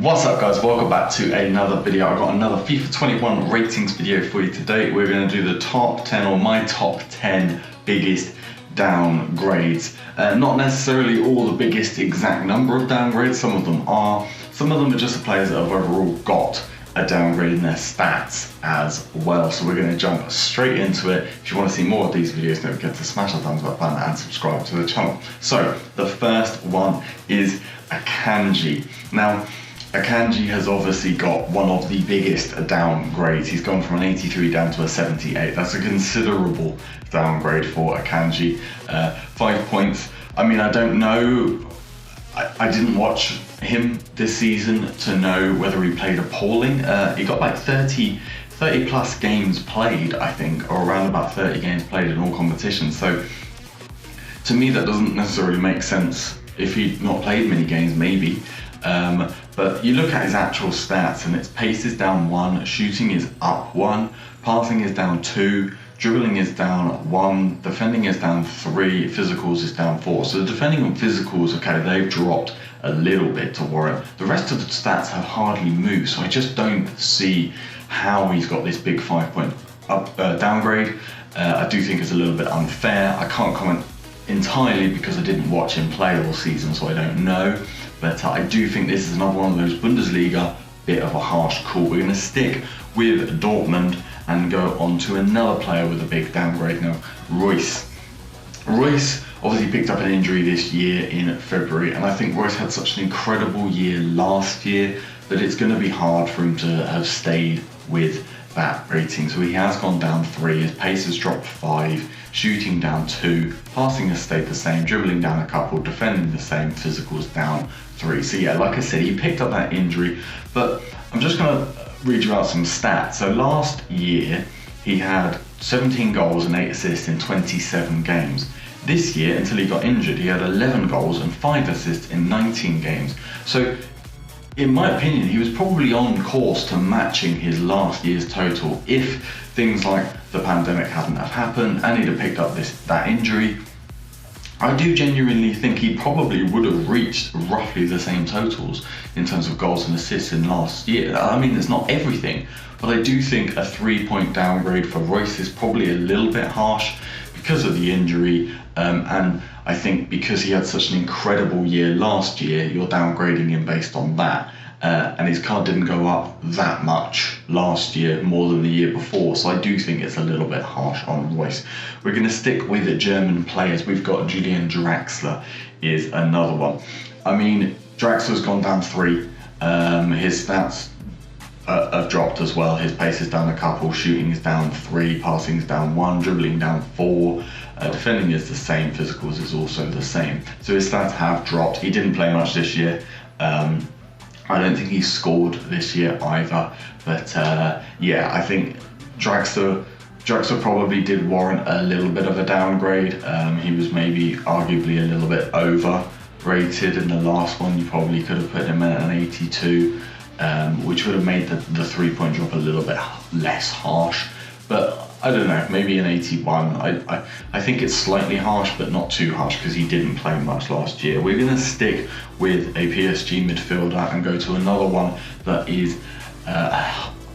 What's up guys, welcome back to another video. I've got another FIFA 21 ratings video for you today. We're going to do the top 10 or my top 10 biggest downgrades. Not necessarily all the biggest exact number of downgrades, some of them are. Some of them are just the players that have overall got a downgrade in their stats as well. So we're going to jump straight into it. If you want to see more of these videos, don't forget to smash the thumbs up button and subscribe to the channel. So the first one is Akanji. Now, Akanji has obviously got one of the biggest downgrades. He's gone from an 83 down to a 78. That's a considerable downgrade for Akanji. 5 points. I mean, I don't know. I didn't watch him this season to know whether he played appalling. He got like 30 plus games played, I think, or around about 30 games played in all competitions. So to me, that doesn't necessarily make sense. If he'd not played many games, maybe. But you look at his actual stats and its pace is down 1, shooting is up 1, passing is down 2, dribbling is down 1, defending is down 3, physicals is down 4. So the defending and physicals, okay, they've dropped a little bit to warrant. The rest of the stats have hardly moved, so I just don't see how he's got this big 5-point downgrade. I do think it's a little bit unfair. I can't comment entirely because I didn't watch him play all season, so I don't know. But I do think this is another one of those Bundesliga, bit of a harsh call. We're going to stick with Dortmund and go on to another player with a big downgrade now, Reus. Reus obviously picked up an injury this year in February, and I think Reus had such an incredible year last year that it's going to be hard for him to have stayed with that rating. So he has gone down 3, his pace has dropped 5, shooting down 2, passing has stayed the same, dribbling down a couple, defending the same, physicals down 3. So yeah, like I said, he picked up that injury, but I'm just going to read you out some stats. So last year, he had 17 goals and 8 assists in 27 games. This year, until he got injured, he had 11 goals and 5 assists in 19 games. So in my opinion, he was probably on course to matching his last year's total if things like the pandemic hadn't have happened and he'd have picked up that injury. I do genuinely think he probably would have reached roughly the same totals in terms of goals and assists in last year. I mean, it's not everything, but I do think a 3-point downgrade for Reus is probably a little bit harsh because of the injury, and I think because he had such an incredible year last year, you're downgrading him based on that. And his card didn't go up that much last year, more than the year before, so I do think it's a little bit harsh on Reus. We're going to stick with the German players. We've got Julian Draxler is another one. I mean, Draxler's gone down 3. His stats have dropped as well. His pace is down a couple, shooting is down 3, passing is down 1, dribbling down 4, defending is the same, physicals is also the same. So his stats have dropped. He didn't play much this year. I don't think he scored this year either, but yeah, I think Draxler probably did warrant a little bit of a downgrade. He was maybe arguably a little bit overrated in the last one. You probably could have put him at an 82, which would have made the 3-point drop a little bit less harsh, but I don't know, maybe an 81. I think it's slightly harsh, but not too harsh because he didn't play much last year. We're going to stick with a PSG midfielder and go to another one that is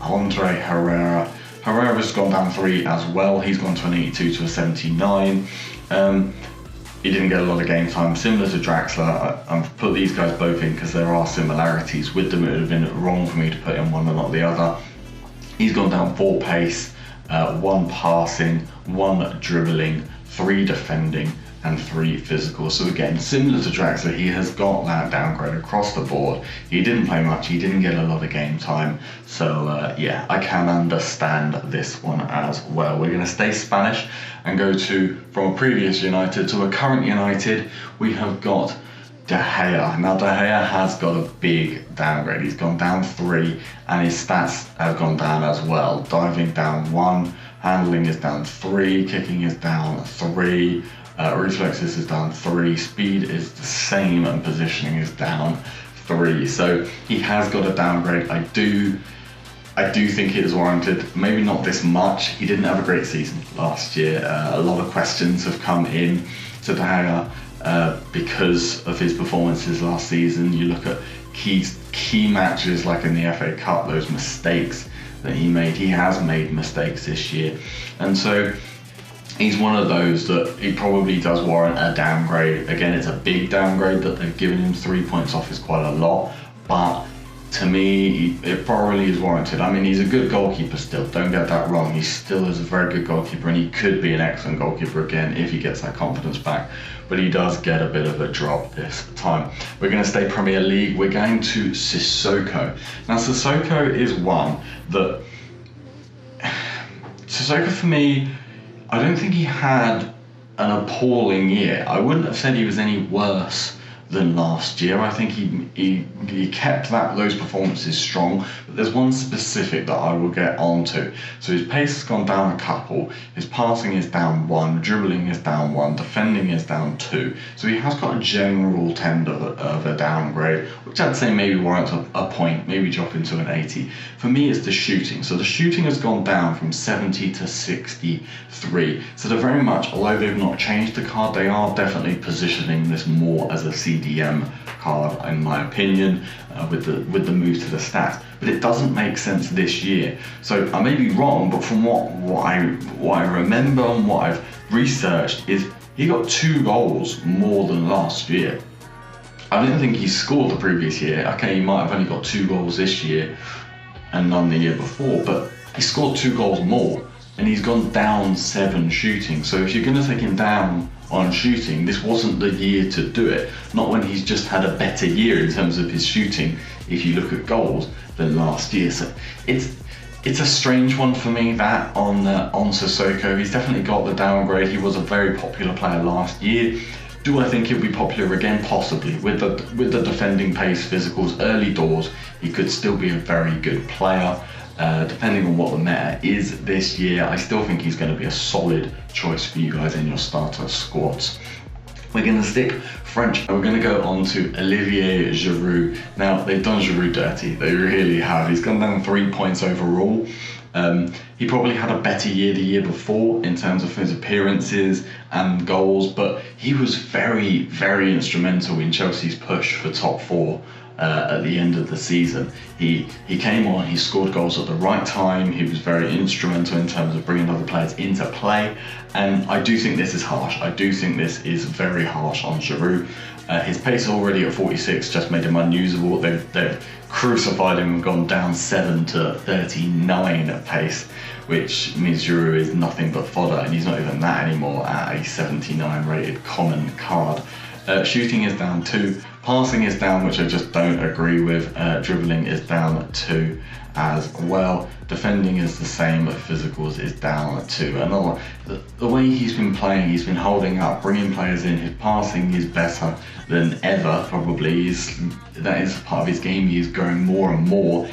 Herrera. Herrera's gone down 3 as well. He's gone to an 82 to a 79. He didn't get a lot of game time, similar to Draxler. I've put these guys both in because there are similarities with them. It would have been wrong for me to put in one and not the other. He's gone down 4 pace, 1 passing, 1 dribbling, 3 defending, and 3 physical. So again, similar to Draxler, he has got that downgrade across the board. He didn't play much, he didn't get a lot of game time. So yeah, I can understand this one as well. We're going to stay Spanish and go from a previous United to a current United. We have got De Gea. Now De Gea has got a big downgrade. He's gone down 3 and his stats have gone down as well. Diving down 1, handling is down 3, kicking is down 3, reflexes is down 3, speed is the same, and positioning is down 3. So he has got a downgrade. I do think it is warranted. Maybe not this much. He didn't have a great season last year. A lot of questions have come in to De Gea because of his performances last season. You look at key key matches like in the FA Cup, those mistakes that he made. He has made mistakes this year, and so he's one of those that he probably does warrant a downgrade. Again, it's a big downgrade that they've given him. 3 points off is quite a lot, but to me, it probably is warranted. I mean, he's a good goalkeeper still, don't get that wrong. He still is a very good goalkeeper, and he could be an excellent goalkeeper again if he gets that confidence back. But he does get a bit of a drop this time. We're going to stay Premier League. We're going to Sissoko. Now, Sissoko is one that... Sissoko, for me, I don't think he had an appalling year. I wouldn't have said he was any worse than last year. I think he kept those performances strong, but there's one specific that I will get onto. So his pace has gone down a couple, his passing is down 1, dribbling is down 1, defending is down 2. So he has got a general tend of a downgrade, which I'd say maybe warrants a point, maybe drop into an 80. For me, it's the shooting. So the shooting has gone down from 70 to 63. So they're very much, although they've not changed the card, they are definitely positioning this more as a CDM card, in my opinion, with the move to the stats. But it doesn't make sense this year. So I may be wrong, but from what I remember and what I've researched is he got 2 goals more than last year. I didn't think he scored the previous year. Okay, he might have only got 2 goals this year and none the year before, but he scored 2 goals more, and he's gone down 7 shooting. So if you're going to take him down on shooting, this wasn't the year to do it. Not when he's just had a better year in terms of his shooting, if you look at goals, than last year. So it's a strange one for me, that on Sissoko. He's definitely got the downgrade. He was a very popular player last year. Do I think he'll be popular again? Possibly. With the defending pace, physicals, early doors, he could still be a very good player. Depending on what the meta is this year, I still think he's going to be a solid choice for you guys in your starter squads. We're going to stick French, and we're going to go on to Olivier Giroud. Now, they've done Giroud dirty. They really have. He's gone down 3 points overall. He probably had a better year the year before in terms of his appearances and goals, but he was very, very instrumental in Chelsea's push for top 4 at the end of the season. He came on, he scored goals at the right time, he was very instrumental in terms of bringing other players into play, and I do think this is harsh. I do think this is very harsh on Giroud. His pace already at 46 just made him unusable. They've crucified him and gone down 7 to 39 at pace, which means Giroud is nothing but fodder, and he's not even that anymore at a 79 rated common card. Shooting is down 2, passing is down, which I just don't agree with, dribbling is down 2 as well, defending is the same, but physicals is down 2. And the way he's been playing, he's been holding up, bringing players in, his passing is better than ever, probably. That is part of his game. He is growing more and more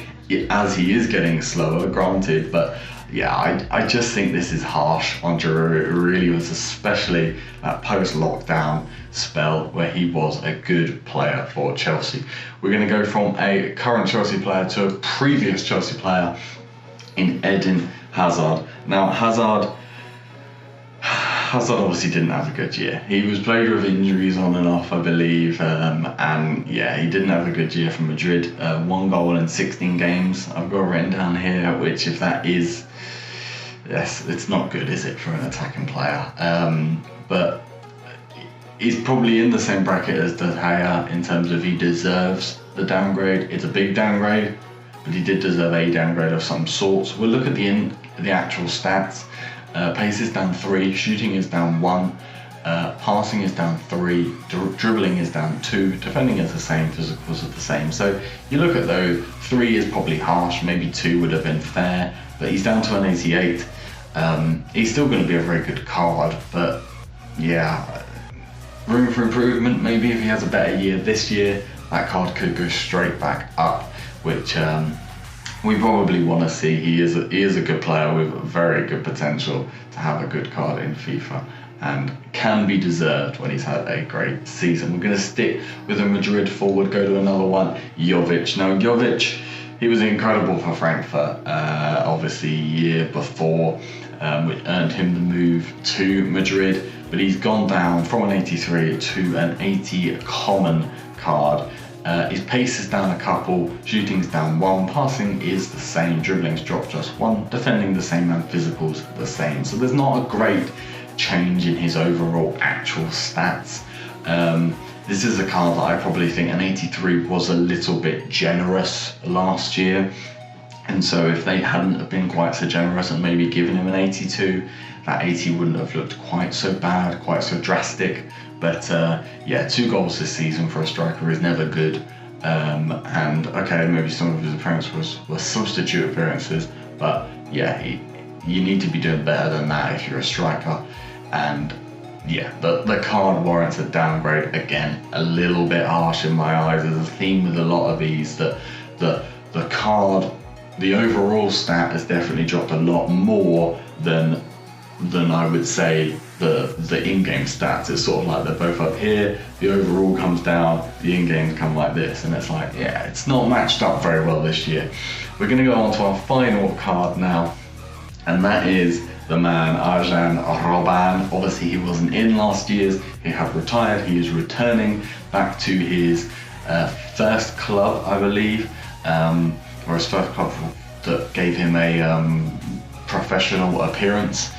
as he is getting slower, granted, but yeah, I just think this is harsh on Giroud. It really was, especially that post-lockdown spell where he was a good player for Chelsea. We're going to go from a current Chelsea player to a previous Chelsea player in Eden Hazard. Now, Hazard obviously didn't have a good year. He was plagued with injuries on and off, I believe, and yeah, he didn't have a good year for Madrid. 1 goal in 16 games, I've got written down here, which if that is, yes, it's not good, is it, for an attacking player? But he's probably in the same bracket as De Gea in terms of he deserves the downgrade. It's a big downgrade, but he did deserve a downgrade of some sorts. We'll look at the actual stats. Pace is down 3, shooting is down 1, passing is down 3, dribbling is down 2, defending is the same, physicals are the same. So you look at those, 3 is probably harsh, maybe 2 would have been fair, but he's down to an 88. He's still going to be a very good card, but yeah, room for improvement. Maybe if he has a better year this year, that card could go straight back up, which we probably want to see. He is a good player with very good potential to have a good card in FIFA, and can be deserved when he's had a great season. We're going to stick with a Madrid forward, go to another one, Jovic. Now, Jovic, he was incredible for Frankfurt, obviously year before, which earned him the move to Madrid, but he's gone down from an 83 to an 80 common card. His pace is down a couple, shooting's down 1, passing is the same, dribbling's dropped just 1, defending the same, and physical's the same. So there's not a great change in his overall actual stats. This is a card that I probably think an 83 was a little bit generous last year. And so if they hadn't have been quite so generous and maybe given him an 82, that 80 wouldn't have looked quite so bad, quite so drastic. But yeah, 2 goals this season for a striker is never good. And okay, maybe some of his appearances were substitute appearances, but yeah, you need to be doing better than that if you're a striker. And yeah, the card warrants a downgrade. Again, a little bit harsh in my eyes. There's a theme with a lot of these that the card, the overall stat has definitely dropped a lot more than I would say the in-game stats. It's sort of like they're both up here, the overall comes down, the in-games come like this, and it's like, yeah, it's not matched up very well this year. We're going to go on to our final card now, and that is the man Arjen Robben. Obviously he wasn't in last year's, he had retired, he is returning back to his first club, I believe, or his first club that gave him a professional appearance.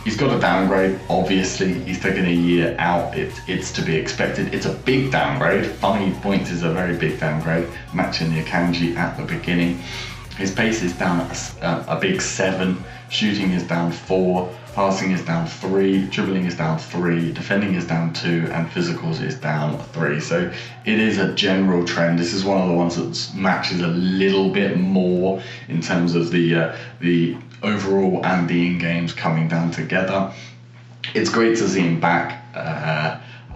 He's got a downgrade, obviously. He's taken a year out. It's to be expected. It's a big downgrade. 5 points is a very big downgrade, matching the Akanji at the beginning. His pace is down a big 7, shooting is down 4, passing is down 3, dribbling is down 3, defending is down 2, and physicals is down 3. So it is a general trend. This is one of the ones that matches a little bit more in terms of the overall and the in-games coming down together. It's great to see him back.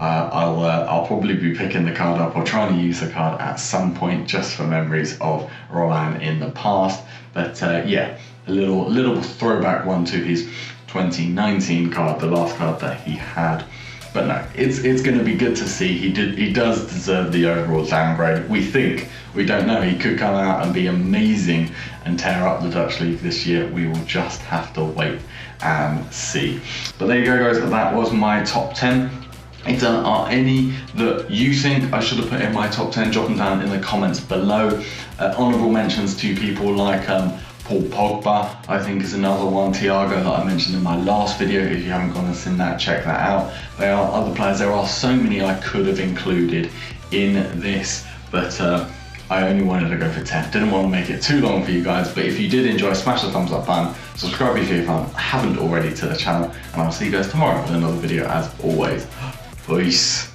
I'll probably be picking the card up or trying to use the card at some point just for memories of Roland in the past. But yeah, a little throwback one to his 2019 card, the last card that he had. But no, it's going to be good to see. He does deserve the overall downgrade. We don't know. He could come out and be amazing and tear up the Dutch league this year. We will just have to wait and see. But there you go, guys. That was my top 10. If there are any that you think I should have put in my top 10, drop them down in the comments below. Honourable mentions to people like Paul Pogba, I think, is another one. Thiago, that I mentioned in my last video. If you haven't gone and seen that, check that out. There are other players. There are so many I could have included in this, but I only wanted to go for 10. Didn't want to make it too long for you guys, but if you did enjoy, smash the thumbs up button, subscribe if you haven't already to the channel, and I'll see you guys tomorrow with another video as always. Peace.